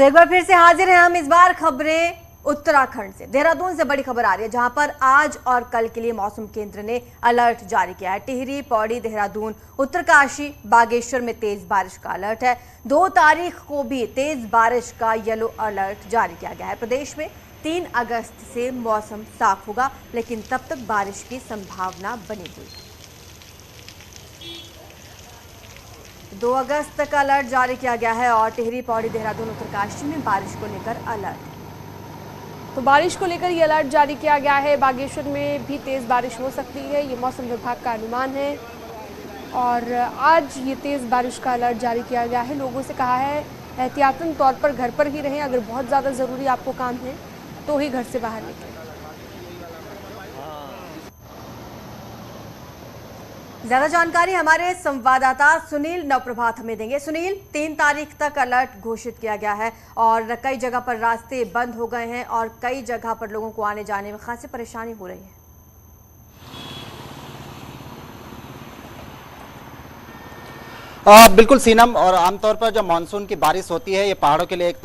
तो एक बार फिर से हाजिर हैं हम। इस बार खबरें उत्तराखंड से, देहरादून से बड़ी खबर आ रही है, जहां पर आज और कल के लिए मौसम केंद्र ने अलर्ट जारी किया है। टिहरी, पौड़ी, देहरादून, उत्तरकाशी, बागेश्वर में तेज बारिश का अलर्ट है। 2 तारीख को भी तेज बारिश का येलो अलर्ट जारी किया गया है। प्रदेश में 3 अगस्त से मौसम साफ होगा, लेकिन तब तक बारिश की संभावना बनी हुई है। 2 अगस्त तक अलर्ट जारी किया गया है और टिहरी, पौड़ी, देहरादून, उत्तरकाशी में बारिश को लेकर अलर्ट। तो बारिश को लेकर ये अलर्ट जारी किया गया है। बागेश्वर में भी तेज़ बारिश हो सकती है, ये मौसम विभाग का अनुमान है। और आज ये तेज़ बारिश का अलर्ट जारी किया गया है। लोगों से कहा है एहतियातन तौर पर घर पर ही रहें, अगर बहुत ज़्यादा ज़रूरी आपको काम है तो ही घर से बाहर निकलें। ज्यादा जानकारी हमारे संवाददाता सुनील नवप्रभात हमें देंगे। सुनील, 3 तारीख तक अलर्ट घोषित किया गया है और कई जगह पर रास्ते बंद हो गए हैं और कई जगह पर लोगों को आने जाने में खासी परेशानी हो रही है। बिल्कुल सीनम, और आमतौर पर जब मानसून की बारिश होती है ये पहाड़ों के लिए एक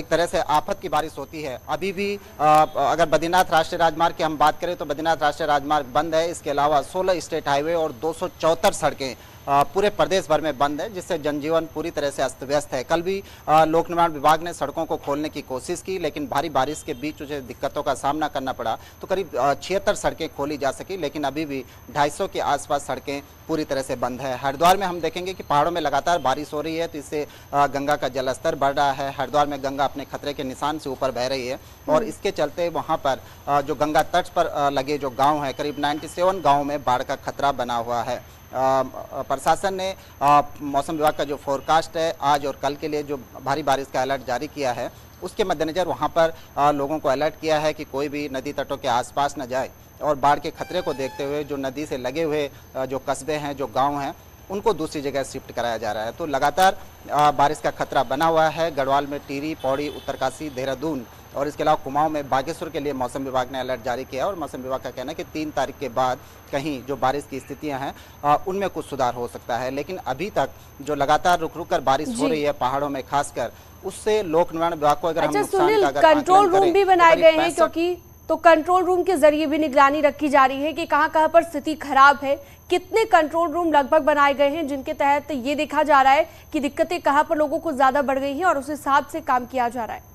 तरह से आफत की बारिश होती है। अभी भी अगर बद्रीनाथ राष्ट्रीय राजमार्ग की हम बात करें तो बद्रीनाथ राष्ट्रीय राजमार्ग बंद है। इसके अलावा 16 स्टेट हाईवे और 274 सड़कें पूरे प्रदेश भर में बंद है, जिससे जनजीवन पूरी तरह से अस्त व्यस्त है। कल भी लोक निर्माण विभाग ने सड़कों को खोलने की कोशिश की, लेकिन भारी बारिश के बीच उसे दिक्कतों का सामना करना पड़ा। तो करीब 76 सड़कें खोली जा सकी, लेकिन अभी भी 250 के आसपास सड़कें पूरी तरह से बंद है। हरिद्वार में हम देखेंगे कि पहाड़ों में लगातार बारिश हो रही है, तो इससे गंगा का जलस्तर बढ़ रहा है। हरिद्वार में गंगा अपने खतरे के निशान से ऊपर बह रही है और इसके चलते वहाँ पर जो गंगा तट पर लगे जो गाँव हैं, करीब 97 गाँव में बाढ़ का खतरा बना हुआ है। प्रशासन ने मौसम विभाग का जो फोरकास्ट है आज और कल के लिए जो भारी बारिश का अलर्ट जारी किया है, उसके मद्देनज़र वहां पर लोगों को अलर्ट किया है कि कोई भी नदी तटों के आसपास न जाए और बाढ़ के खतरे को देखते हुए जो नदी से लगे हुए जो कस्बे हैं, जो गांव हैं, उनको दूसरी जगह शिफ्ट कराया जा रहा है। तो लगातार बारिश का खतरा बना हुआ है। गढ़वाल में टिहरी, पौड़ी, उत्तरकाशी, देहरादून और इसके अलावा कुमाऊं में बागेश्वर के लिए मौसम विभाग ने अलर्ट जारी किया और मौसम विभाग का कहना है कि 3 तारीख के बाद कहीं जो बारिश की स्थितियां हैं उनमें कुछ सुधार हो सकता है। लेकिन अभी तक जो लगातार रुक रुक कर बारिश हो रही है पहाड़ों में खासकर, उससे लोक निर्माण विभाग को अगर हम नुकसान का अगर कंट्रोल रूम भी बनाए गए हैं, क्योंकि तो कंट्रोल रूम के जरिए भी निगरानी रखी जा रही है कि कहां पर स्थिति खराब है। कितने कंट्रोल रूम लगभग बनाए गए हैं जिनके तहत ये देखा जा रहा है कि दिक्कतें कहां पर लोगों को ज्यादा बढ़ गई हैं और उस हिसाब से काम किया जा रहा है।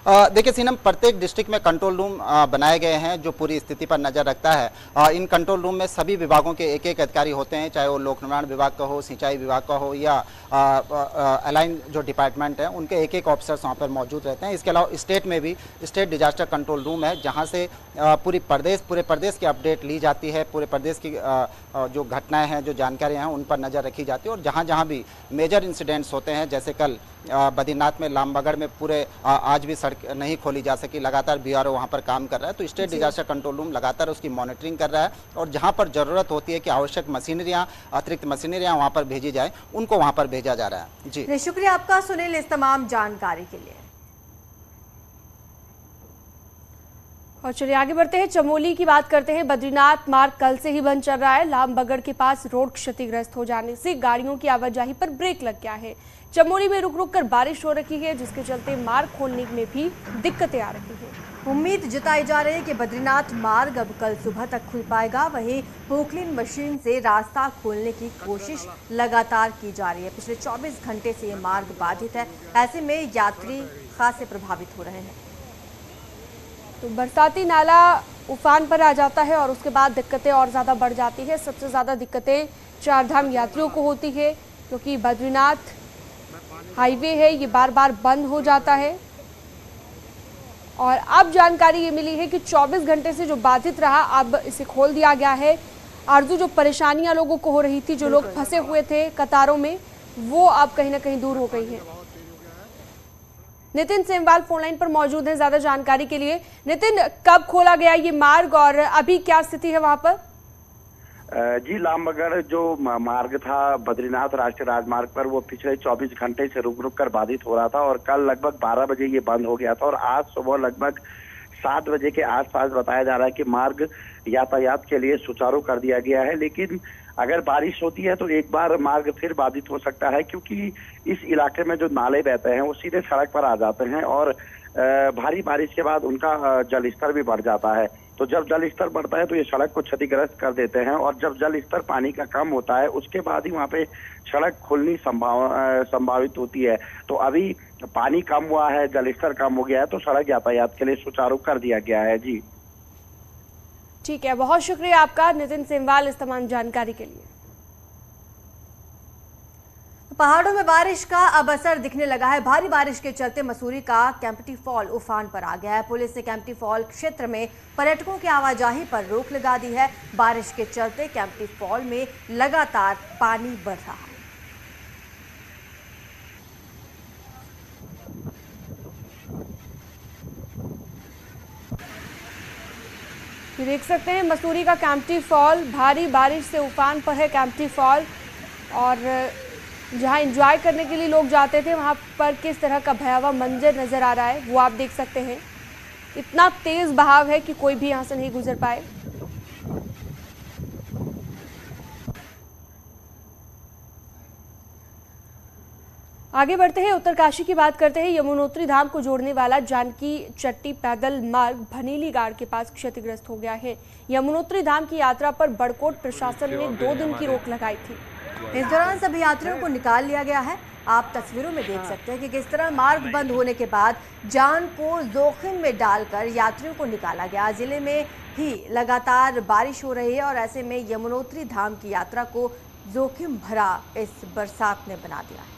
देखिए सीनम, प्रत्येक डिस्ट्रिक्ट में कंट्रोल रूम बनाए गए हैं जो पूरी स्थिति पर नजर रखता है। इन कंट्रोल रूम में सभी विभागों के एक अधिकारी होते हैं, चाहे वो लोक निर्माण विभाग का हो, सिंचाई विभाग का हो या अलाइन जो डिपार्टमेंट है, उनके एक ऑफिसर्स वहाँ पर मौजूद रहते हैं। इसके अलावा स्टेट में भी स्टेट डिजास्टर कंट्रोल रूम है, जहाँ से पूरे प्रदेश की अपडेट ली जाती है। पूरे प्रदेश की जो घटनाएं हैं, जो जानकारियाँ हैं, उन पर नज़र रखी जाती है। और जहाँ जहाँ भी मेजर इंसिडेंट्स होते हैं, जैसे कल बद्रीनाथ में लामबगड़ में पूरे आज भी सड़क नहीं खोली जा सकी, लगातार बीआरओ वहां पर काम कर रहा है। तो स्टेट डिजास्टर कंट्रोल रूम लगातार उसकी मॉनिटरिंग कर रहा है और जहां पर जरूरत होती है कि आवश्यक मशीनरियां, अतिरिक्त मशीनरियां वहां पर भेजी जाए, उनको वहां पर भेजा जा रहा है। जी, शुक्रिया आपका सुनील इस तमाम जानकारी के लिए। और चलिए आगे बढ़ते हैं, चमोली की बात करते हैं। बद्रीनाथ मार्ग कल से ही बंद चल रहा है। लामबगड़ के पास रोड क्षतिग्रस्त हो जाने से गाड़ियों की आवाजाही पर ब्रेक लग गया है। चमोली में रुक रुक कर बारिश हो रही है, जिसके चलते मार्ग खोलने में भी दिक्कतें आ रही हैं। उम्मीद जताई जा रही है कि बद्रीनाथ मार्ग अब कल सुबह तक खुल पाएगा। वहीं पोकलिन मशीन से रास्ता खोलने की कोशिश लगातार की जा रही है। पिछले 24 घंटे से ये मार्ग बाधित है, ऐसे में यात्री खासे प्रभावित हो रहे हैं। तो बरसाती नाला उफान पर आ जाता है और उसके बाद दिक्कतें और ज़्यादा बढ़ जाती है। सबसे ज़्यादा दिक्कतें चारधाम यात्रियों को होती है, क्योंकि बद्रीनाथ हाईवे है, ये बार बार बंद हो जाता है। और अब जानकारी ये मिली है कि 24 घंटे से जो बाधित रहा, अब इसे खोल दिया गया है। आरजू, जो परेशानियां लोगों को हो रही थी, जो लोग फंसे हुए थे कतारों में, वो अब कहीं ना कहीं दूर हो गई है। नितिन सेमवाल फोनलाइन पर मौजूद है ज्यादा जानकारी के लिए। नितिन, कब खोला गया ये मार्ग और अभी क्या स्थिति है वहां पर? जी, लामबगड़ जो मार्ग था बद्रीनाथ राष्ट्रीय राजमार्ग पर, वो पिछले 24 घंटे से रुक रुक कर बाधित हो रहा था और कल लगभग 12 बजे ये बंद हो गया था और आज सुबह लगभग 7 बजे के आसपास बताया जा रहा है कि मार्ग यातायात के लिए सुचारू कर दिया गया है। लेकिन अगर बारिश होती है तो एक बार मार्ग फिर बाधित हो सकता है, क्योंकि इस इलाके में जो नाले बहते हैं वो सीधे सड़क पर आ जाते हैं और भारी बारिश के बाद उनका जल स्तर भी बढ़ जाता है। तो जब जल स्तर बढ़ता है तो ये सड़क को क्षतिग्रस्त कर देते हैं, और जब जल स्तर पानी का कम होता है उसके बाद ही वहाँ पे सड़क खुलनी संभावित होती है। तो अभी पानी कम हुआ है, जल स्तर कम हो गया है, तो सड़क यातायात के लिए सुचारू कर दिया गया है। जी ठीक है, बहुत शुक्रिया आपका नितिन सेमवाल इस तमाम जानकारी के लिए। पहाड़ों में बारिश का अब असर दिखने लगा है। भारी बारिश के चलते मसूरी का केम्प्टी फॉल उफान पर आ गया है। पुलिस ने केम्प्टी फॉल क्षेत्र में पर्यटकों की आवाजाही पर रोक लगा दी है। बारिश के चलते केम्प्टी फॉल में लगातार पानी बढ़ रहा है। देख सकते हैं मसूरी का केम्प्टी फॉल, भारी बारिश से उफान पर है केम्प्टी फॉल, और जहां एंजॉय करने के लिए लोग जाते थे वहां पर किस तरह का भयावह मंजर नजर आ रहा है वो आप देख सकते हैं। इतना तेज बहाव है कि कोई भी यहां से नहीं गुजर पाए। आगे बढ़ते हैं, उत्तरकाशी की बात करते हैं। यमुनोत्री धाम को जोड़ने वाला जानकी चट्टी पैदल मार्ग भनीली गाड़ के पास क्षतिग्रस्त हो गया है। यमुनोत्री धाम की यात्रा पर बड़कोट प्रशासन ने 2 दिन की रोक लगाई थी। इस दौरान सभी यात्रियों को निकाल लिया गया है। आप तस्वीरों में देख सकते हैं कि किस तरह मार्ग बंद होने के बाद जान को जोखिम में डालकर यात्रियों को निकाला गया। जिले में ही लगातार बारिश हो रही है और ऐसे में यमुनोत्री धाम की यात्रा को जोखिम भरा इस बरसात ने बना दिया है।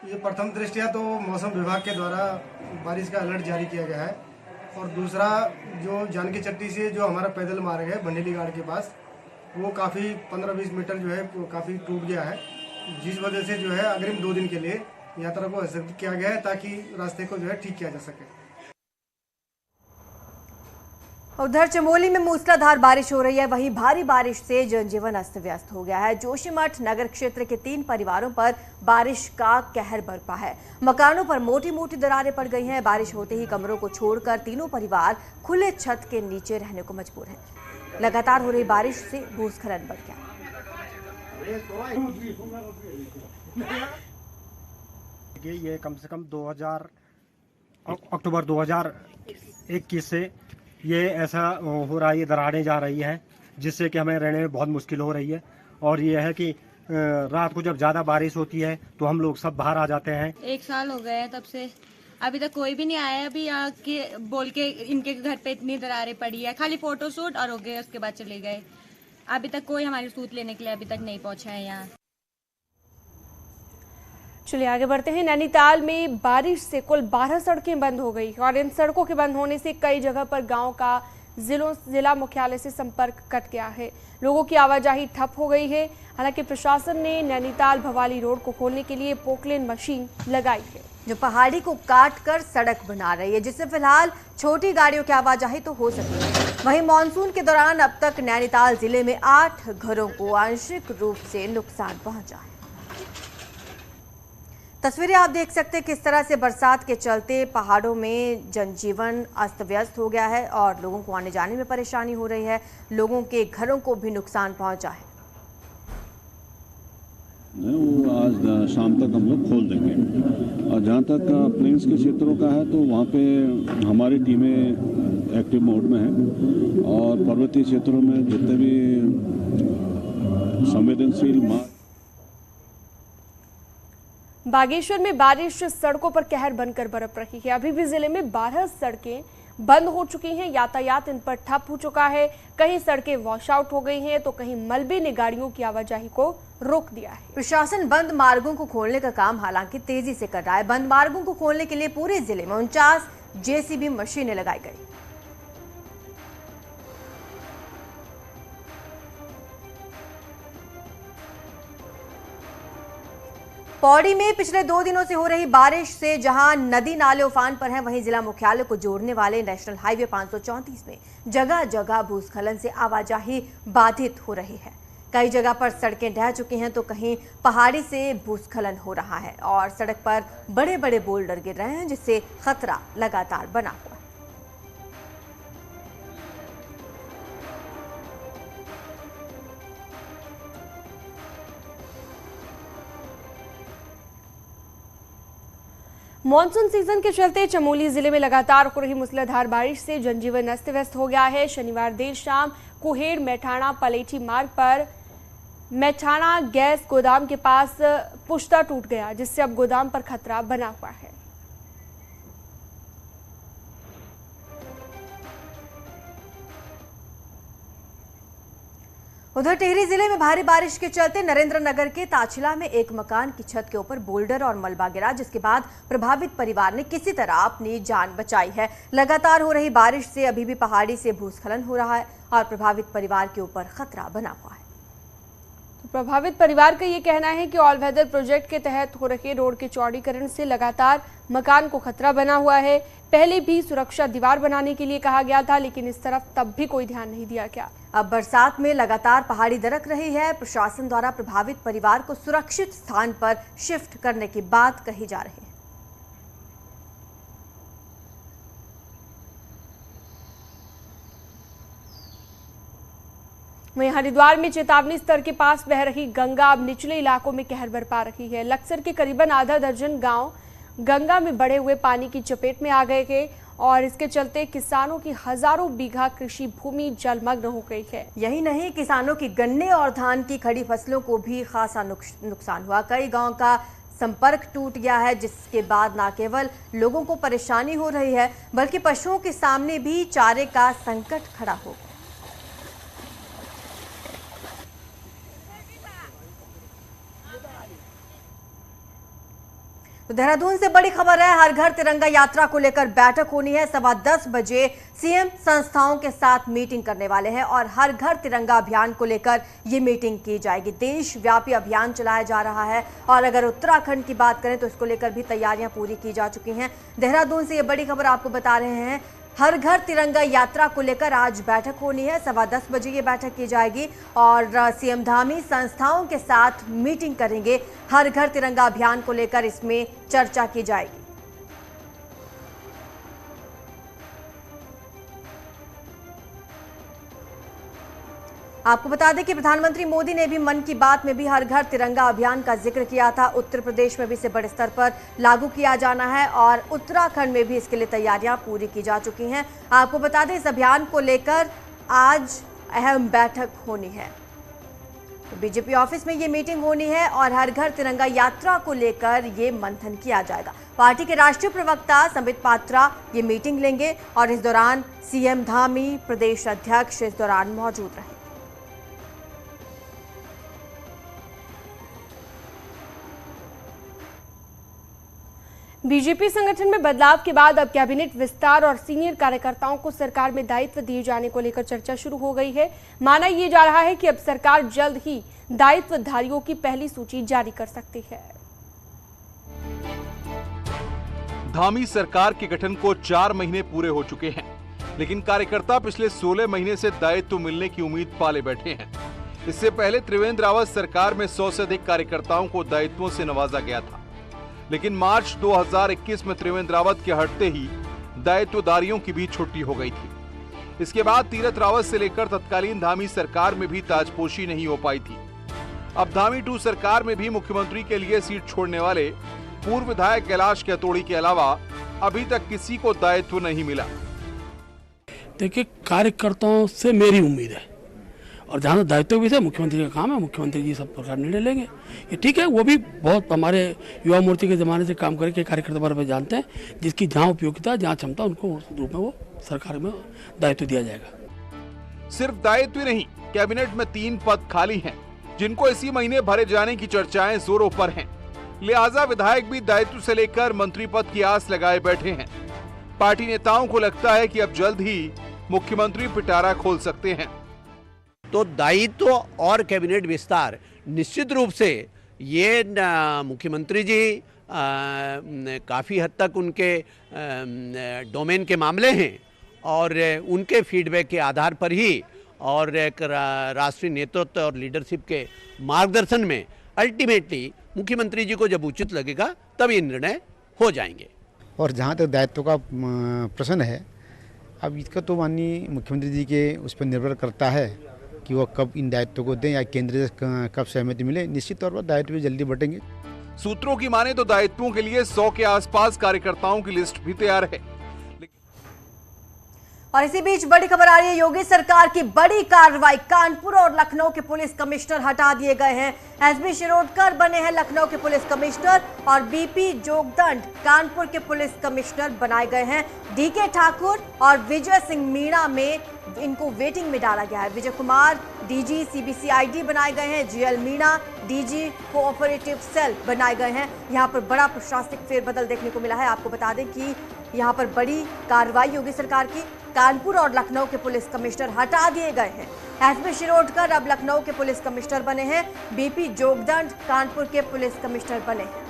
ये प्रथम दृष्टया तो मौसम विभाग के द्वारा बारिश का अलर्ट जारी किया गया है, और दूसरा जो जानकी चट्टी से जो हमारा पैदल मार्ग है भंडेली घाट के पास, वो काफ़ी 15-20 मीटर जो है वो काफ़ी टूट गया है, जिस वजह से जो है अग्रिम 2 दिन के लिए यात्रा को स्थगित किया गया है ताकि रास्ते को जो है ठीक किया जा सके। उधर चमोली में मूसलाधार बारिश हो रही है। वहीं भारी बारिश से जनजीवन अस्त व्यस्त हो गया है। जोशीमठ नगर क्षेत्र के 3 परिवारों पर बारिश का कहर बरपा है। मकानों पर मोटी मोटी दरारें पड़ गई हैं। बारिश होते ही कमरों को छोड़कर तीनों परिवार खुले छत के नीचे रहने को मजबूर हैं। लगातार हो रही बारिश से भूस्खलन बढ़ गया। ये कम से कम अक्टूबर 2021 से ये ऐसा हो रहा है, ये दरारें जा रही हैं, जिससे कि हमें रहने में बहुत मुश्किल हो रही है। और ये है कि रात को जब ज़्यादा बारिश होती है तो हम लोग सब बाहर आ जाते हैं। 1 साल हो गए हैं तब से, अभी तक कोई भी नहीं आया। अभी आके बोल के इनके घर पे इतनी दरारें पड़ी है, खाली फोटो शूट और हो गए, उसके बाद चले गए। अभी तक कोई हमारी सूत लेने के लिए अभी तक नहीं पहुंचा है यहाँ। चलिए आगे बढ़ते हैं। नैनीताल में बारिश से कुल 12 सड़कें बंद हो गई और इन सड़कों के बंद होने से कई जगह पर गांव का जिला मुख्यालय से संपर्क कट गया है। लोगों की आवाजाही ठप हो गई है। हालांकि प्रशासन ने नैनीताल भवाली रोड को खोलने के लिए पोकलेन मशीन लगाई है, जो पहाड़ी को काट कर सड़क बना रही है, जिससे फिलहाल छोटी गाड़ियों की आवाजाही तो हो सकी है। वहीं मानसून के दौरान अब तक नैनीताल जिले में 8 घरों को आंशिक रूप से नुकसान पहुंचा है। तस्वीरें आप देख सकते हैं किस तरह से बरसात के चलते पहाड़ों में जनजीवन अस्त व्यस्त हो गया है और लोगों को आने जाने में परेशानी हो रही है। लोगों के घरों को भी नुकसान पहुंचा है। वो आज शाम तक हम लोग खोल देंगे। और जहाँ तक प्लेन्स के क्षेत्रों का है तो वहाँ पे हमारी टीमें एक्टिव मोड में हैं, और पर्वतीय क्षेत्रों में जितने भी संवेदनशील बागेश्वर में बारिश सड़कों पर कहर बनकर बरप रही है। अभी भी जिले में 12 सड़कें बंद हो चुकी हैं, यातायात इन पर ठप हो चुका है। कहीं सड़कें वॉश आउट हो गई हैं तो कहीं मलबे ने गाड़ियों की आवाजाही को रोक दिया है। प्रशासन बंद मार्गों को खोलने का काम हालांकि तेजी से कर रहा है। बंद मार्गों को खोलने के लिए पूरे जिले में 49 जेसीबी मशीनें लगाई गई। पौड़ी में पिछले 2 दिनों से हो रही बारिश से जहां नदी नाले उफान पर हैं, वहीं जिला मुख्यालय को जोड़ने वाले नेशनल हाईवे 534 में जगह जगह भूस्खलन से आवाजाही बाधित हो रही है। कई जगह पर सड़कें ढह चुकी हैं तो कहीं पहाड़ी से भूस्खलन हो रहा है और सड़क पर बड़े बड़े बोल्डर गिर रहे हैं, जिससे खतरा लगातार बना हुआ है। मॉनसून सीजन के चलते चमोली जिले में लगातार हो रही मूसलाधार बारिश से जनजीवन अस्त व्यस्त हो गया है। शनिवार देर शाम कुहेर मैठाणा पलेठी मार्ग पर मैठाणा गैस गोदाम के पास पुश्ता टूट गया, जिससे अब गोदाम पर खतरा बना हुआ है। उधर टिहरी जिले में भारी बारिश के चलते नरेंद्र नगर के ताछिला में एक मकान की छत के ऊपर बोल्डर और मलबा गिरा, जिसके बाद प्रभावित परिवार ने किसी तरह अपनी जान बचाई है। लगातार हो रही बारिश से अभी भी पहाड़ी से भूस्खलन हो रहा है और प्रभावित परिवार के ऊपर खतरा बना हुआ है। तो प्रभावित परिवार का ये कहना है कि ऑल वेदर प्रोजेक्ट के तहत हो रहे रोड के चौड़ीकरण से लगातार मकान को खतरा बना हुआ है। पहले भी सुरक्षा दीवार बनाने के लिए कहा गया था, लेकिन इस तरफ तब भी कोई ध्यान नहीं दिया गया। अब बरसात में लगातार पहाड़ी दरक रही है। प्रशासन द्वारा प्रभावित परिवार को सुरक्षित स्थान पर शिफ्ट करने की बात कही जा रही है। वहीं हरिद्वार में चेतावनी स्तर के पास बह रही गंगा अब निचले इलाकों में कहर बरपा रही है। लक्सर के करीबन आधा दर्जन गांव गंगा में बढ़े हुए पानी की चपेट में आ गए थे और इसके चलते किसानों की हजारों बीघा कृषि भूमि जलमग्न हो गई है। यही नहीं, किसानों की गन्ने और धान की खड़ी फसलों को भी खासा नुकसान हुआ। कई गांव का संपर्क टूट गया है, जिसके बाद न केवल लोगों को परेशानी हो रही है बल्कि पशुओं के सामने भी चारे का संकट खड़ा हो गया। तो देहरादून से बड़ी खबर है, हर घर तिरंगा यात्रा को लेकर बैठक होनी है। 10:15 बजे सीएम संस्थाओं के साथ मीटिंग करने वाले हैं और हर घर तिरंगा अभियान को लेकर ये मीटिंग की जाएगी। देशव्यापी अभियान चलाया जा रहा है और अगर उत्तराखंड की बात करें तो इसको लेकर भी तैयारियां पूरी की जा चुकी हैं। देहरादून से ये बड़ी खबर आपको बता रहे हैं, हर घर तिरंगा यात्रा को लेकर आज बैठक होनी है। 10:15 बजे ये बैठक की जाएगी और सीएम धामी संस्थाओं के साथ मीटिंग करेंगे। हर घर तिरंगा अभियान को लेकर इसमें चर्चा की जाएगी। आपको बता दें कि प्रधानमंत्री मोदी ने भी मन की बात में भी हर घर तिरंगा अभियान का जिक्र किया था। उत्तर प्रदेश में भी इसे बड़े स्तर पर लागू किया जाना है और उत्तराखंड में भी इसके लिए तैयारियां पूरी की जा चुकी हैं। आपको बता दें इस अभियान को लेकर आज अहम बैठक होनी है। तो बीजेपी ऑफिस में ये मीटिंग होनी है और हर घर तिरंगा यात्रा को लेकर ये मंथन किया जाएगा। पार्टी के राष्ट्रीय प्रवक्ता संबित पात्रा ये मीटिंग लेंगे और इस दौरान सीएम धामी, प्रदेश अध्यक्ष इस दौरान मौजूद रहे। बीजेपी संगठन में बदलाव के बाद अब कैबिनेट विस्तार और सीनियर कार्यकर्ताओं को सरकार में दायित्व दिए जाने को लेकर चर्चा शुरू हो गई है। माना यह जा रहा है कि अब सरकार जल्द ही दायित्वधारियों की पहली सूची जारी कर सकती है। धामी सरकार के गठन को 4 महीने पूरे हो चुके हैं, लेकिन कार्यकर्ता पिछले 16 महीने से दायित्व मिलने की उम्मीद पाले बैठे हैं। इससे पहले त्रिवेंद्र रावत सरकार में 100 से अधिक कार्यकर्ताओं को दायित्वों से नवाजा गया था, लेकिन मार्च 2021 में त्रिवेंद्र रावत के हटते ही दायित्वधारियों की भी छुट्टी हो गई थी। इसके बाद तीरथ रावत से लेकर तत्कालीन धामी सरकार में भी ताजपोशी नहीं हो पाई थी। अब धामी 2 सरकार में भी मुख्यमंत्री के लिए सीट छोड़ने वाले पूर्व विधायक कैलाश कैतोड़ी के अलावा अभी तक किसी को दायित्व नहीं मिला। देखिए, कार्यकर्ताओं से मेरी उम्मीद है और जहाँ दायित्व भी है, मुख्यमंत्री का काम है, मुख्यमंत्री जी सब प्रकार निर्णय लेंगे। ये ठीक है, वो भी बहुत हमारे युवा मोर्चे के ज़माने से काम करके कार्यकर्ता बारे में जानते हैं, जिसकी जहाँ उपयोगिता, जहाँ क्षमता, उनको उस रूप में वो सरकार में दायित्व दिया जाएगा। सिर्फ दायित्व ही नहीं, कैबिनेट में 3 पद खाली हैं, जिनको इसी महीने भरे जाने की चर्चाएं जोरों पर हैं। लिहाजा विधायक भी दायित्व से लेकर मंत्री पद की आस लगाए बैठे हैं। पार्टी नेताओं को लगता है कि अब जल्द ही मुख्यमंत्री पिटारा खोल सकते हैं। तो दायित्व और कैबिनेट विस्तार निश्चित रूप से ये मुख्यमंत्री जी काफ़ी हद तक उनके डोमेन के मामले हैं और उनके फीडबैक के आधार पर ही और एक राष्ट्रीय नेतृत्व और लीडरशिप के मार्गदर्शन में अल्टीमेटली मुख्यमंत्री जी को जब उचित लगेगा तब ये निर्णय हो जाएंगे। और जहाँ तक दायित्व का प्रश्न है, अब इसका तो माननीय मुख्यमंत्री जी के उस पर निर्भर करता है कि वो कब इन दायित्व को दें या केंद्र से कब सहमति मिले। निश्चित तौर पर दायित्व भी जल्दी बटेंगे। सूत्रों की माने तो दायित्वों के लिए 100 के आसपास कार्यकर्ताओं की लिस्ट भी तैयार है। और इसी बीच बड़ी खबर आ रही है, योगी सरकार की बड़ी कार्रवाई। कानपुर और लखनऊ के पुलिस कमिश्नर हटा दिए गए हैं। एसबी शिरोडकर बने हैं लखनऊ के पुलिस कमिश्नर और बीपी जोगदंड कानपुर के पुलिस कमिश्नर बनाए गए हैं। डीके ठाकुर और विजय सिंह मीणा में इनको वेटिंग में डाला गया है। विजय कुमार डीजी सीबीसीआईडी बनाए गए हैं। GL Meena DG cooperative cell बनाए गए हैं। यहां पर बड़ा प्रशासनिक फेरबदल देखने को मिला है। आपको बता दें कि यहां पर बड़ी कार्रवाई योगी सरकार की। कानपुर और लखनऊ के पुलिस कमिश्नर हटा दिए गए हैं। एसबी शिरोडकर अब लखनऊ के पुलिस कमिश्नर बने हैं। बीपी जोगदंड कानपुर के पुलिस कमिश्नर बने हैं।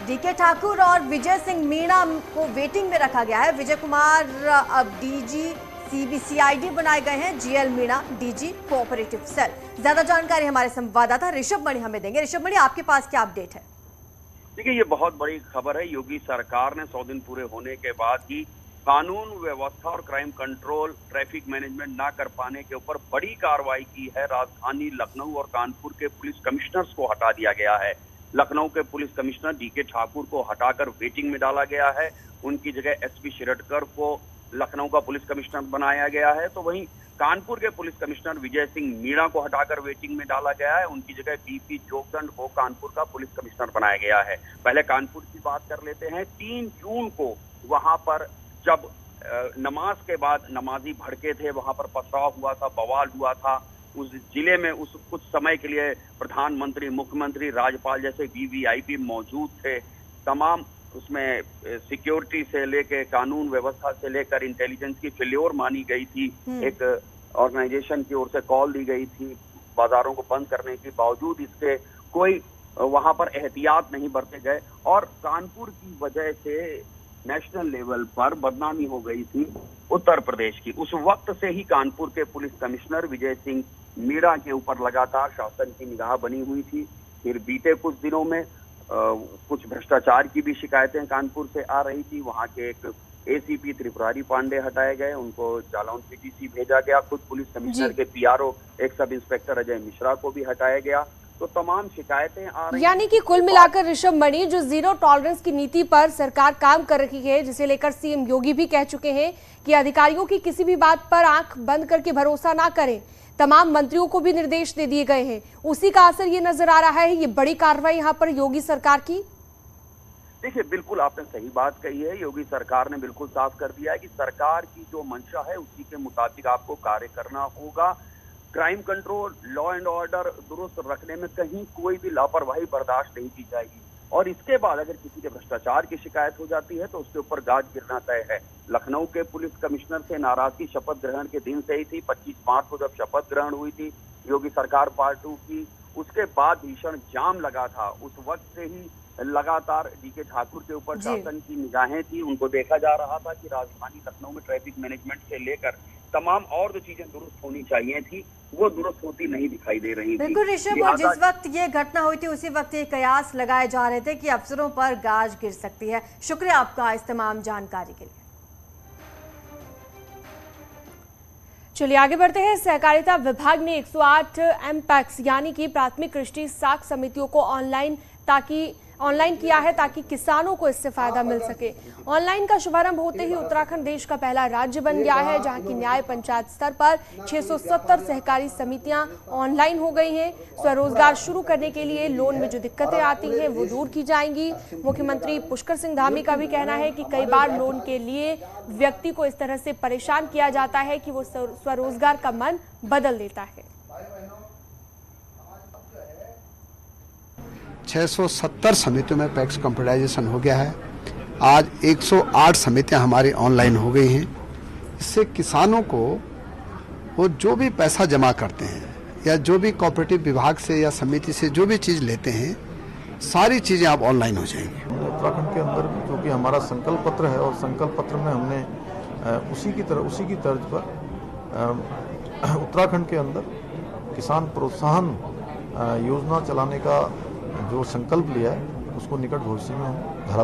डीके ठाकुर और विजय सिंह मीणा को वेटिंग में रखा गया है। विजय कुमार अब डीजी सीबीसीआईडी बनाए गए हैं। GL Meena DG cooperative cell. ज्यादा जानकारी हमारे संवाददाता ऋषभ मणि हमें देंगे। ऋषभ मणि, आपके पास क्या अपडेट है? देखिए, ये बहुत बड़ी खबर है। योगी सरकार ने 100 दिन पूरे होने के बाद ही कानून व्यवस्था और क्राइम कंट्रोल, ट्रैफिक मैनेजमेंट ना कर पाने के ऊपर बड़ी कार्रवाई की है। राजधानी लखनऊ और कानपुर के पुलिस कमिश्नर्स को हटा दिया गया है। लखनऊ के पुलिस कमिश्नर डीके ठाकुर को हटाकर वेटिंग में डाला गया है। उनकी जगह एसपी शिरोडकर को लखनऊ का पुलिस कमिश्नर बनाया गया है। तो वहीं कानपुर के पुलिस कमिश्नर विजय सिंह मीणा को हटाकर वेटिंग में डाला गया है। उनकी जगह बीपी जोगदंड को कानपुर का पुलिस कमिश्नर बनाया गया है। पहले कानपुर की बात कर लेते हैं। 3 जून को वहां पर जब नमाज के बाद नमाजी भड़के थे, वहां पर पथराव हुआ था, बवाल हुआ था। उस जिले में उस कुछ समय के लिए प्रधानमंत्री, मुख्यमंत्री, राज्यपाल जैसे वीवीआईपी मौजूद थे। तमाम उसमें सिक्योरिटी से लेकर कानून व्यवस्था से लेकर इंटेलिजेंस की फेल्योर मानी गई थी। एक ऑर्गेनाइजेशन की ओर से कॉल दी गई थी बाजारों को बंद करने के बावजूद इसके कोई वहां पर एहतियात नहीं बरते गए और कानपुर की वजह से नेशनल लेवल पर बदनामी हो गई थी उत्तर प्रदेश की। उस वक्त से ही कानपुर के पुलिस कमिश्नर विजय सिंह मीणा के ऊपर लगातार शासन की निगाह बनी हुई थी। फिर बीते कुछ दिनों में कुछ भ्रष्टाचार की भी शिकायतें कानपुर से आ रही थी। वहां के एक एसीपी त्रिपुरारी पांडे हटाए गए, उनको जालौन पीटीसी भेजा गया। खुद पुलिस कमिश्नर के पीआरओ एक सब इंस्पेक्टर अजय मिश्रा को भी हटाया गया। तो तमाम शिकायतें आ रही। यानी कि कुल मिलाकर ऋषभ मणि, जो जीरो टॉलरेंस की नीति पर सरकार काम कर रही है, जिसे लेकर सीएम योगी भी कह चुके हैं कि अधिकारियों की किसी भी बात पर आंख बंद करके भरोसा ना करें। तमाम मंत्रियों को भी निर्देश दे दिए गए हैं। उसी का असर ये नजर आ रहा है। ये बड़ी कार्रवाई यहाँ पर योगी सरकार की। देखिए, बिल्कुल आपने सही बात कही है। योगी सरकार ने बिल्कुल साफ कर दिया है कि सरकार की जो मंशा है उसी के मुताबिक आपको कार्य करना होगा। Crime control, law and order दुरुस्त रखने में कहीं कोई भी लापरवाही बर्दाश्त नहीं की जाएगी। और इसके बाद अगर किसी के भ्रष्टाचार की शिकायत हो जाती है तो उसके ऊपर गाज गिरना तय है। लखनऊ के पुलिस कमिश्नर से नाराजगी शपथ ग्रहण के दिन से ही थी। 25 मार्च को जब शपथ ग्रहण हुई थी योगी सरकार पार्ट 2 की, उसके बाद भीषण जाम लगा था। उस वक्त से ही लगातार डीके ठाकुर के ऊपर शासन की निगाहें थी। उनको देखा जा रहा था कि राजधानी लखनऊ में ट्रैफिक मैनेजमेंट से लेकर तमाम और जो चीजें दुरुस्त होनी चाहिए थी वो दुरुस्त होती नहीं दिखाई दे रही थी। बिल्कुल ऋषभ, और जिस वक्त ये घटना हुई थी उसी वक्त ये कयास लगाए जा रहे थे कि अफसरों पर गाज गिर सकती है। शुक्रिया आपका इस तमाम जानकारी के लिए। चलिए आगे बढ़ते हैं। सहकारिता विभाग ने 108 एमपैक्स यानी कि प्राथमिक कृषि साख समितियों को ऑनलाइन किया है ताकि किसानों को इससे फायदा मिल सके। ऑनलाइन का शुभारंभ होते ही उत्तराखंड देश का पहला राज्य बन गया है जहां की न्याय पंचायत स्तर पर 670 सहकारी समितियां ऑनलाइन हो गई हैं। स्वरोजगार शुरू करने के लिए लोन में जो दिक्कतें आती हैं वो दूर की जाएंगी। मुख्यमंत्री पुष्कर सिंह धामी का भी कहना है कि कई बार लोन के लिए व्यक्ति को इस तरह से परेशान किया जाता है कि वो स्वरोजगार का मन बदल देता है। 670 समितियों में पैक्स कंप्यूटराइजेशन हो गया है। आज 108 समितियां हमारी ऑनलाइन हो गई हैं। इससे किसानों को वो जो भी पैसा जमा करते हैं या जो भी कोऑपरेटिव विभाग से या समिति से जो भी चीज़ लेते हैं सारी चीज़ें आप ऑनलाइन हो जाएंगी। उत्तराखंड के अंदर जो कि हमारा संकल्प पत्र है और संकल्प पत्र में हमने उसी की तर्ज पर उत्तराखंड के अंदर किसान प्रोत्साहन योजना चलाने का जो संकल्प लिया है उसको निकट भविष्य में हम धरातल